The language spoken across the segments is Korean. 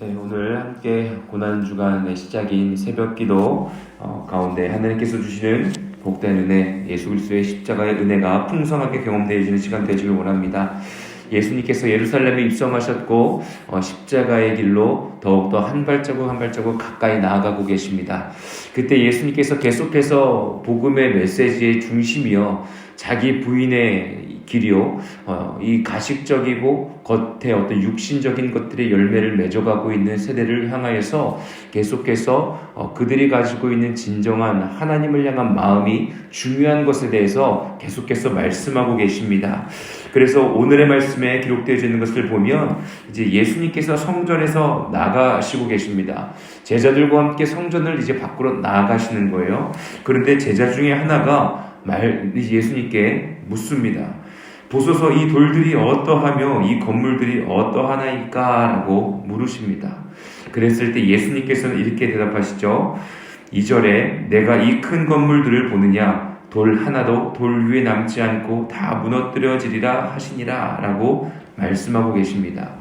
네, 오늘 함께 고난주간의 시작인 새벽기도 가운데 하나님께서 주시는 복된 은혜, 예수 그리스도의 십자가의 은혜가 풍성하게 경험되어지는 시간 되시길 원합니다. 예수님께서 예루살렘에 입성하셨고 십자가의 길로 더욱더 한 발자국 한 발자국 가까이 나아가고 계십니다. 그때 예수님께서 계속해서 복음의 메시지의 중심이요 자기 부인의 길이요 이 가식적이고 겉에 어떤 육신적인 것들의 열매를 맺어가고 있는 세대를 향하여서 계속해서 그들이 가지고 있는 진정한 하나님을 향한 마음이 중요한 것에 대해서 계속해서 말씀하고 계십니다. 그래서 오늘의 말씀에 기록되어 있는 것을 보면 이제 예수님께서 성전에서 나가시고 계십니다. 제자들과 함께 성전을 이제 밖으로 나아가시는 거예요. 그런데 제자 중에 하나가 예수님께 묻습니다. 보소서 이 돌들이 어떠하며 이 건물들이 어떠하나이까? 라고 물으십니다. 그랬을 때 예수님께서는 이렇게 대답하시죠. 2절에 내가 이 큰 건물들을 보느냐? 돌 하나도 돌 위에 남지 않고 다 무너뜨려지리라 하시니라 라고 말씀하고 계십니다.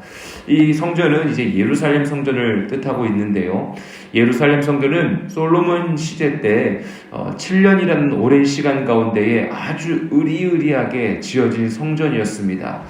이 성전은 이제 예루살렘 성전을 뜻하고 있는데요. 예루살렘 성전은 솔로몬 시대 때 7년이라는 오랜 시간 가운데에 아주 의리의리하게 지어진 성전이었습니다.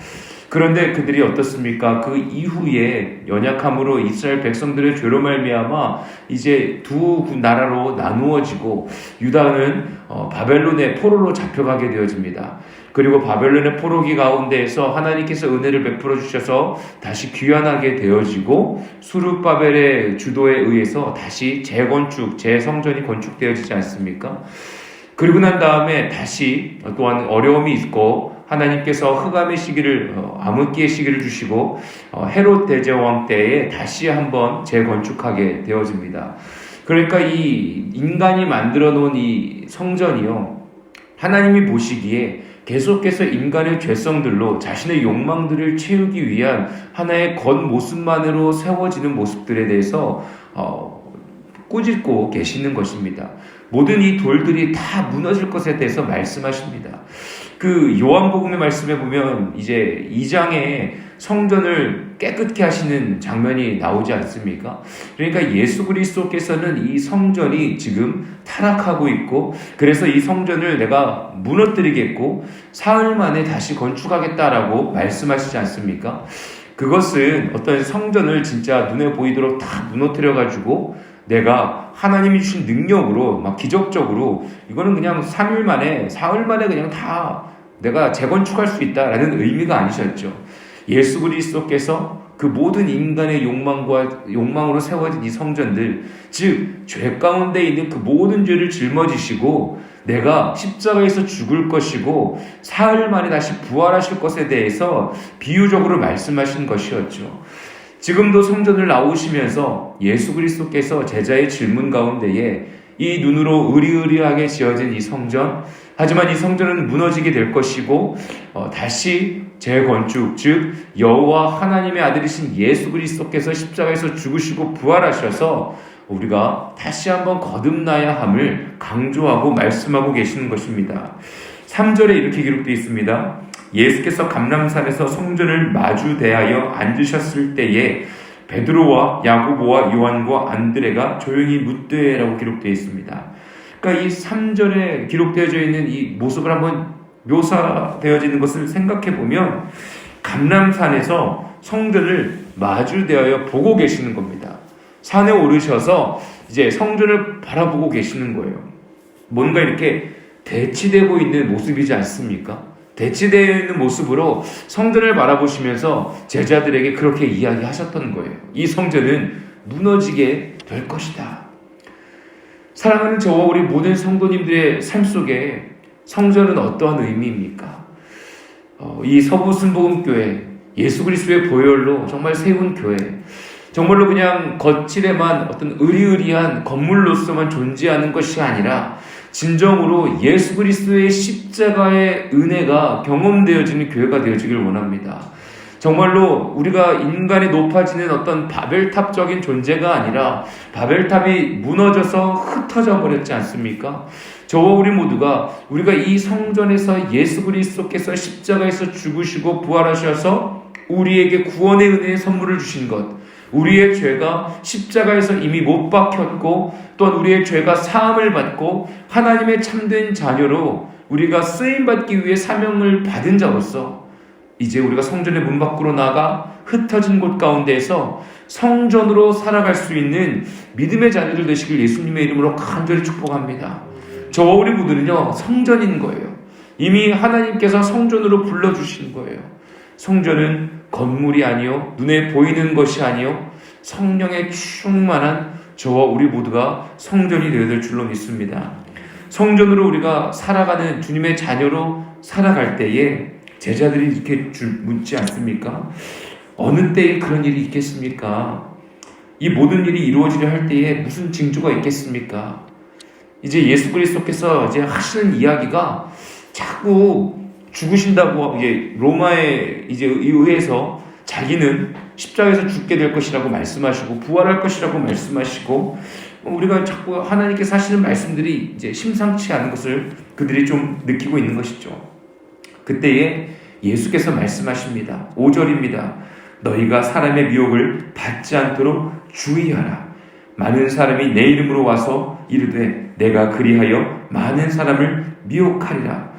그런데 그들이 어떻습니까? 그 이후에 연약함으로 이스라엘 백성들의 죄로 말미암아 이제 두 나라로 나누어지고 유다는 바벨론의 포로로 잡혀가게 되어집니다. 그리고 바벨론의 포로기 가운데에서 하나님께서 은혜를 베풀어 주셔서 다시 귀환하게 되어지고 수르바벨의 주도에 의해서 다시 재건축, 재성전이 건축되어지지 않습니까? 그리고 난 다음에 다시 또한 어려움이 있고 하나님께서 흑암의 시기를 암흑기의 시기를 주시고 헤롯 대제왕 때에 다시 한번 재건축하게 되어집니다. 그러니까 이 인간이 만들어 놓은 이 성전이요 하나님이 보시기에 계속해서 인간의 죄성들로 자신의 욕망들을 채우기 위한 하나의 겉모습만으로 세워지는 모습들에 대해서 꾸짖고 계시는 것입니다. 모든 이 돌들이 다 무너질 것에 대해서 말씀하십니다. 그 요한복음의 말씀에 보면 이제 2장에 성전을 깨끗게 하시는 장면이 나오지 않습니까? 그러니까 예수 그리스도께서는 이 성전이 지금 타락하고 있고 그래서 이 성전을 내가 무너뜨리겠고 사흘 만에 다시 건축하겠다라고 말씀하시지 않습니까? 그것은 어떤 성전을 진짜 눈에 보이도록 다 무너뜨려가지고 내가 하나님이 주신 능력으로 막 기적적으로 이거는 그냥 3일 만에 사흘 만에 그냥 다 내가 재건축할 수 있다라는 의미가 아니셨죠. 예수 그리스도께서 그 모든 인간의 욕망으로 세워진 이 성전들, 즉 죄 가운데 있는 그 모든 죄를 짊어지시고 내가 십자가에서 죽을 것이고 사흘 만에 다시 부활하실 것에 대해서 비유적으로 말씀하신 것이었죠. 지금도 성전을 나오시면서 예수 그리스도께서 제자의 질문 가운데에 이 눈으로 의리의리하게 지어진 이 성전, 하지만 이 성전은 무너지게 될 것이고 다시 재건축, 즉 여호와 하나님의 아들이신 예수 그리스도께서 십자가에서 죽으시고 부활하셔서 우리가 다시 한번 거듭나야 함을 강조하고 말씀하고 계시는 것입니다. 3절에 이렇게 기록되어 있습니다. 예수께서 감람산에서 성전을 마주 대하여 앉으셨을 때에 베드로와 야고보와 요한과 안드레가 조용히 묻되라고 기록되어 있습니다. 그러니까 이 3절에 기록되어져 있는 이 모습을 한번 묘사되어지는 것을 생각해 보면 감람산에서 성전을 마주 대하여 보고 계시는 겁니다. 산에 오르셔서 이제 성전을 바라보고 계시는 거예요. 뭔가 이렇게 대치되고 있는 모습이지 않습니까? 대치되어 있는 모습으로 성전을 바라보시면서 제자들에게 그렇게 이야기하셨던 거예요. 이 성전은 무너지게 될 것이다. 사랑하는 저와 우리 모든 성도님들의 삶 속에 성전은 어떠한 의미입니까? 이 서부순복음교회, 예수 그리스도의 보혈로 정말 세운 교회, 정말로 그냥 거칠에만 어떤 의리의리한 건물로서만 존재하는 것이 아니라 진정으로 예수 그리스도의 십자가의 은혜가 경험되어지는 교회가 되어지길 원합니다. 정말로 우리가 인간이 높아지는 어떤 바벨탑적인 존재가 아니라 바벨탑이 무너져서 흩어져 버렸지 않습니까? 저와 우리 모두가 우리가 이 성전에서 예수 그리스도께서 십자가에서 죽으시고 부활하셔서 우리에게 구원의 은혜의 선물을 주신 것, 우리의 죄가 십자가에서 이미 못 박혔고 또한 우리의 죄가 사함을 받고 하나님의 참된 자녀로 우리가 쓰임받기 위해 사명을 받은 자로서 이제 우리가 성전의 문 밖으로 나가 흩어진 곳 가운데에서 성전으로 살아갈 수 있는 믿음의 자녀들 되시길 예수님의 이름으로 간절히 축복합니다. 저와 우리 모두는요, 성전인 거예요. 이미 하나님께서 성전으로 불러주신 거예요. 성전은 건물이 아니요, 눈에 보이는 것이 아니요, 성령에 충만한 저와 우리 모두가 성전이 되어야 될 줄로 믿습니다. 성전으로 우리가 살아가는 주님의 자녀로 살아갈 때에 제자들이 이렇게 묻지 않습니까? 어느 때에 그런 일이 있겠습니까? 이 모든 일이 이루어지려 할 때에 무슨 징조가 있겠습니까? 이제 예수 그리스도께서 이제 하시는 이야기가 자꾸 죽으신다고 이제 로마에 이제 의해서 자기는 십자가에서 죽게 될 것이라고 말씀하시고 부활할 것이라고 말씀하시고 우리가 자꾸 하나님께서 하시는 말씀들이 이제 심상치 않은 것을 그들이 좀 느끼고 있는 것이죠. 그때에 예수께서 말씀하십니다. 5절입니다. 너희가 사람의 미혹을 받지 않도록 주의하라. 많은 사람이 내 이름으로 와서 이르되 내가 그리하여 많은 사람을 미혹하리라.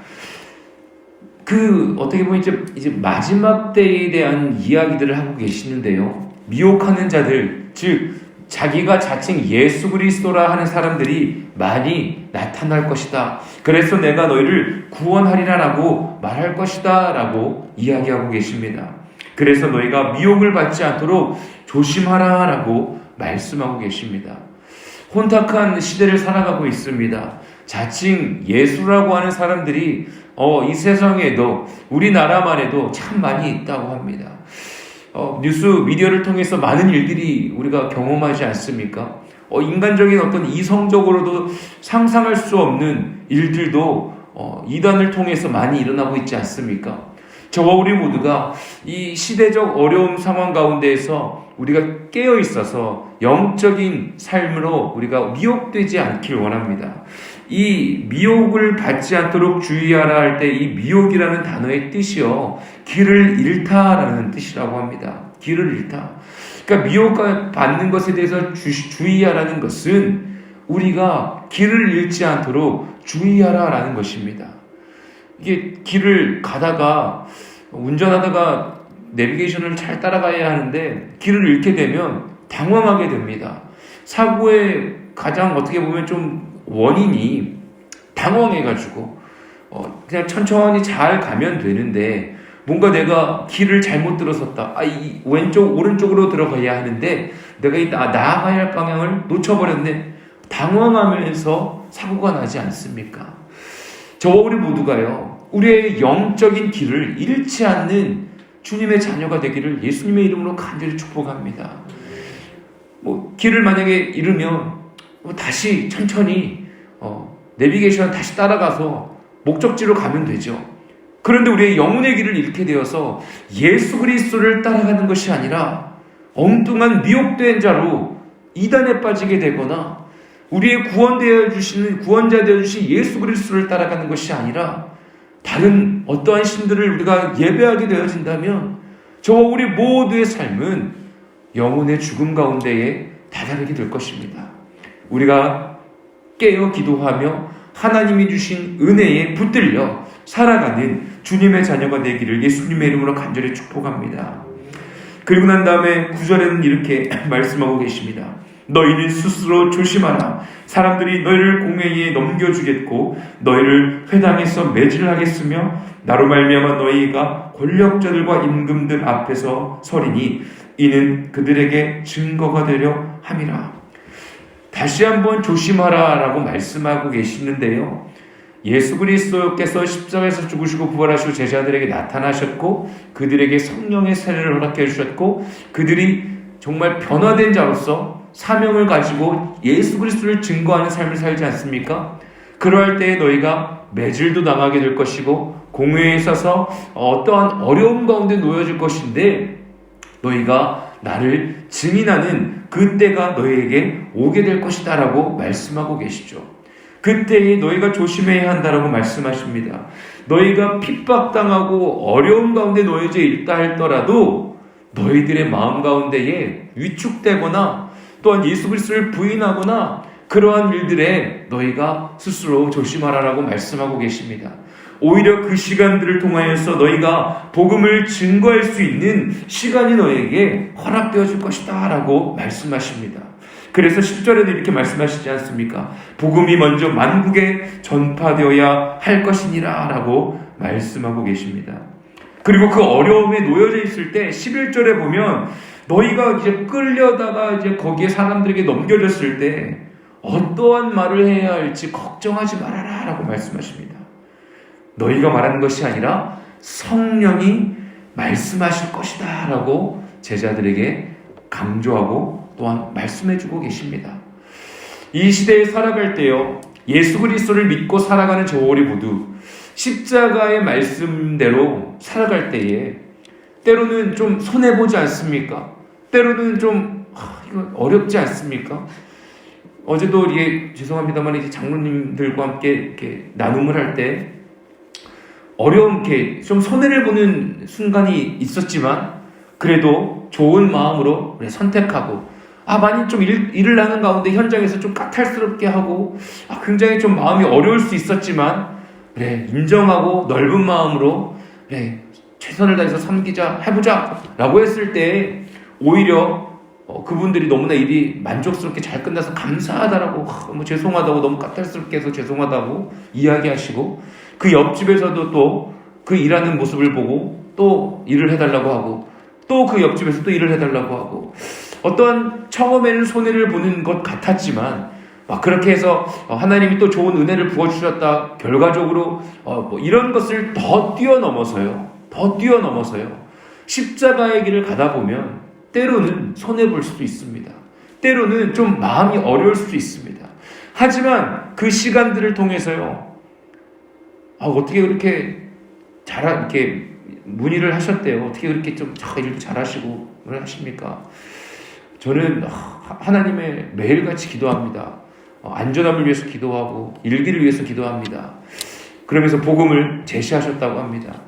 어떻게 보면 이제 마지막 때에 대한 이야기들을 하고 계시는데요. 미혹하는 자들, 즉 자기가 자칭 예수 그리스도라 하는 사람들이 많이 나타날 것이다. 그래서 내가 너희를 구원하리라라고 말할 것이다 라고 이야기하고 계십니다. 그래서 너희가 미혹을 받지 않도록 조심하라 라고 말씀하고 계십니다. 혼탁한 시대를 살아가고 있습니다. 자칭 예수라고 하는 사람들이 이 세상에도 우리나라만 해도 참 많이 있다고 합니다. 뉴스 미디어를 통해서 많은 일들이 우리가 경험하지 않습니까? 인간적인 어떤 이성적으로도 상상할 수 없는 일들도 이단을 통해서 많이 일어나고 있지 않습니까? 저와 우리 모두가 이 시대적 어려움 상황 가운데에서 우리가 깨어 있어서 영적인 삶으로 우리가 미혹되지 않길 원합니다. 이 미혹을 받지 않도록 주의하라 할 때 이 미혹이라는 단어의 뜻이요, 길을 잃다라는 뜻이라고 합니다. 길을 잃다. 그러니까 미혹 받는 것에 대해서 주의하라는 것은 우리가 길을 잃지 않도록 주의하라라는 것입니다. 이게 길을 가다가 운전하다가 내비게이션을 잘 따라가야 하는데 길을 잃게 되면 당황하게 됩니다. 사고의 가장 어떻게 보면 좀 원인이 당황해가지고 그냥 천천히 잘 가면 되는데 뭔가 내가 길을 잘못 들어섰다. 이 왼쪽 오른쪽으로 들어가야 하는데 내가 나아가야 할 방향을 놓쳐버렸네. 당황하면서 사고가 나지 않습니까? 저와 우리 모두가요, 우리의 영적인 길을 잃지 않는 주님의 자녀가 되기를 예수님의 이름으로 간절히 축복합니다. 길을 만약에 잃으면 다시 천천히 내비게이션 다시 따라가서 목적지로 가면 되죠. 그런데 우리의 영혼의 길을 잃게 되어서 예수 그리스도를 따라가는 것이 아니라 엉뚱한 미혹된 자로 이단에 빠지게 되거나 우리의 구원자 되어 주신 예수 그리스도를 따라가는 것이 아니라 다른 어떠한 신들을 우리가 예배하게 되어진다면 저와 우리 모두의 삶은 영혼의 죽음 가운데에 다다르게 될 것입니다. 우리가 깨어 기도하며 하나님이 주신 은혜에 붙들려 살아가는 주님의 자녀가 되기를 예수님의 이름으로 간절히 축복합니다. 그리고 난 다음에 9절에는 이렇게 말씀하고 계십니다. 너희는 스스로 조심하라. 사람들이 너희를 공회에 넘겨주겠고 너희를 회당에서 매질하겠으며 나로 말미암아 너희가 권력자들과 임금들 앞에서 서리니 이는 그들에게 증거가 되려 함이라. 다시 한번 조심하라 라고 말씀하고 계시는데요. 예수 그리스도께서 십자가에서 죽으시고 부활하시고 제자들에게 나타나셨고 그들에게 성령의 세례를 허락해 주셨고 그들이 정말 변화된 자로서 사명을 가지고 예수 그리스도를 증거하는 삶을 살지 않습니까? 그러할 때에 너희가 매질도 당하게 될 것이고 공회에 있어서 어떠한 어려움 가운데 놓여질 것인데 너희가 나를 증인하는 그때가 너희에게 오게 될 것이다 라고 말씀하고 계시죠. 그때에 너희가 조심해야 한다라고 말씀하십니다. 너희가 핍박당하고 어려움 가운데 놓여져 있다 할더라도 너희들의 마음 가운데에 위축되거나 또한 예수 그리스도를 부인하거나 그러한 일들에 너희가 스스로 조심하라라고 말씀하고 계십니다. 오히려 그 시간들을 통하여서 너희가 복음을 증거할 수 있는 시간이 너에게 허락되어질 것이다 라고 말씀하십니다. 그래서 10절에도 이렇게 말씀하시지 않습니까? 복음이 먼저 만국에 전파되어야 할 것이니라 라고 말씀하고 계십니다. 그리고 그 어려움에 놓여져 있을 때 11절에 보면 너희가 이제 끌려다가 이제 거기에 사람들에게 넘겨졌을 때 어떠한 말을 해야 할지 걱정하지 말아라 라고 말씀하십니다. 너희가 말하는 것이 아니라 성령이 말씀하실 것이다 라고 제자들에게 강조하고 또한 말씀해주고 계십니다. 이 시대에 살아갈 때요, 예수 그리스도를 믿고 살아가는 저 우리 모두 십자가의 말씀대로 살아갈 때에 때로는 좀 손해보지 않습니까? 때로는 좀 이거 어렵지 않습니까? 어제도 죄송합니다만 이제 장로님들과 함께 이렇게 나눔을 할 때 어려운 좀 손해를 보는 순간이 있었지만 그래도 좋은 마음으로 선택하고 많이 좀 일을 하는 가운데 현장에서 좀 까탈스럽게 하고 굉장히 좀 마음이 어려울 수 있었지만 인정하고 넓은 마음으로 최선을 다해서 섬기자 해보자 라고 했을 때 오히려 그분들이 너무나 일이 만족스럽게 잘 끝나서 감사하다라고 너무 죄송하다고 너무 까탈스럽게 해서 죄송하다고 이야기하시고 그 옆집에서도 또 그 일하는 모습을 보고 또 일을 해달라고 하고 또 그 옆집에서 또 일을 해달라고 하고 어떠한 처음에는 손해를 보는 것 같았지만 그렇게 해서 하나님이 또 좋은 은혜를 부어주셨다 결과적으로 이런 것을 더 뛰어넘어서요 십자가의 길을 가다 보면 때로는 손해볼 수도 있습니다. 때로는 좀 마음이 어려울 수도 있습니다. 하지만 그 시간들을 통해서요 어떻게 그렇게 이렇게 문의를 하셨대요. 어떻게 그렇게 좀 일도 잘하시고 하십니까? 저는 하나님의 매일같이 기도합니다. 안전함을 위해서 기도하고 일기를 위해서 기도합니다. 그러면서 복음을 제시하셨다고 합니다.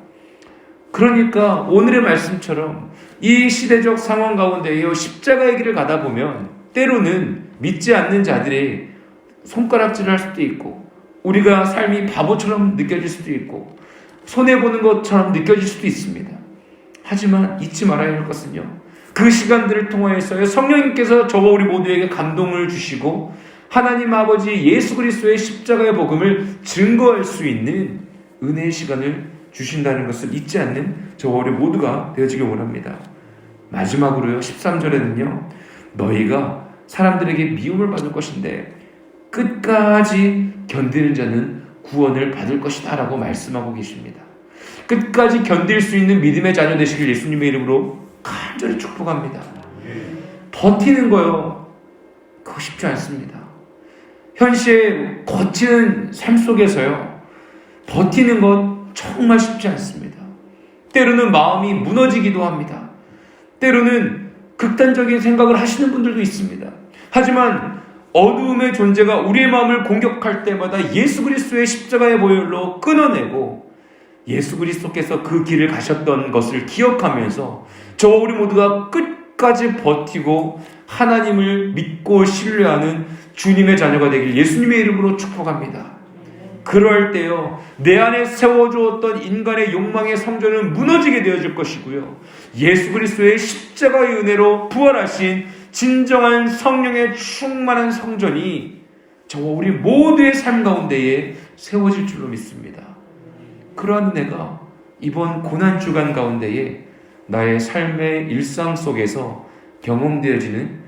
그러니까 오늘의 말씀처럼 이 시대적 상황 가운데에 십자가의 길을 가다 보면 때로는 믿지 않는 자들이 손가락질을 할 수도 있고 우리가 삶이 바보처럼 느껴질 수도 있고 손해보는 것처럼 느껴질 수도 있습니다. 하지만 잊지 말아야 할 것은요, 그 시간들을 통하여서 성령님께서 저와 우리 모두에게 감동을 주시고 하나님 아버지 예수 그리스도의 십자가의 복음을 증거할 수 있는 은혜의 시간을 주신다는 것을 잊지 않는 저와 우리 모두가 되어지길 원합니다. 마지막으로요, 13절에는요, 너희가 사람들에게 미움을 받을 것인데 끝까지 견디는 자는 구원을 받을 것이다 라고 말씀하고 계십니다. 끝까지 견딜 수 있는 믿음의 자녀 되시길 예수님의 이름으로 간절히 축복합니다. 버티는 거요, 그거 쉽지 않습니다. 현실의 거치는 삶 속에서요, 버티는 것 정말 쉽지 않습니다. 때로는 마음이 무너지기도 합니다. 때로는 극단적인 생각을 하시는 분들도 있습니다. 하지만 어두움의 존재가 우리의 마음을 공격할 때마다 예수 그리스도의 십자가의 보혈로 끊어내고 예수 그리스도께서 그 길을 가셨던 것을 기억하면서 저와 우리 모두가 끝까지 버티고 하나님을 믿고 신뢰하는 주님의 자녀가 되길 예수님의 이름으로 축복합니다. 그럴 때요, 내 안에 세워주었던 인간의 욕망의 성전은 무너지게 되어질 것이고요, 예수 그리스도의 십자가의 은혜로 부활하신 진정한 성령의 충만한 성전이 저와 우리 모두의 삶 가운데에 세워질 줄로 믿습니다. 그러한 은혜가 이번 고난주간 가운데에 나의 삶의 일상 속에서 경험되어지는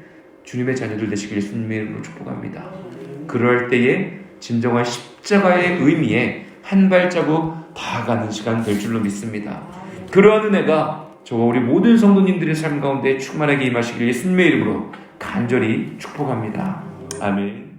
주님의 자녀들 되시길 예수님의 이름으로 축복합니다. 그럴 때에 진정한 십자가의 의미에 한 발자국 다가가는 시간 될 줄로 믿습니다. 그러한 은혜가 저와 우리 모든 성도님들의 삶 가운데 충만하게 임하시길 예수님의 이름으로 간절히 축복합니다. 아멘.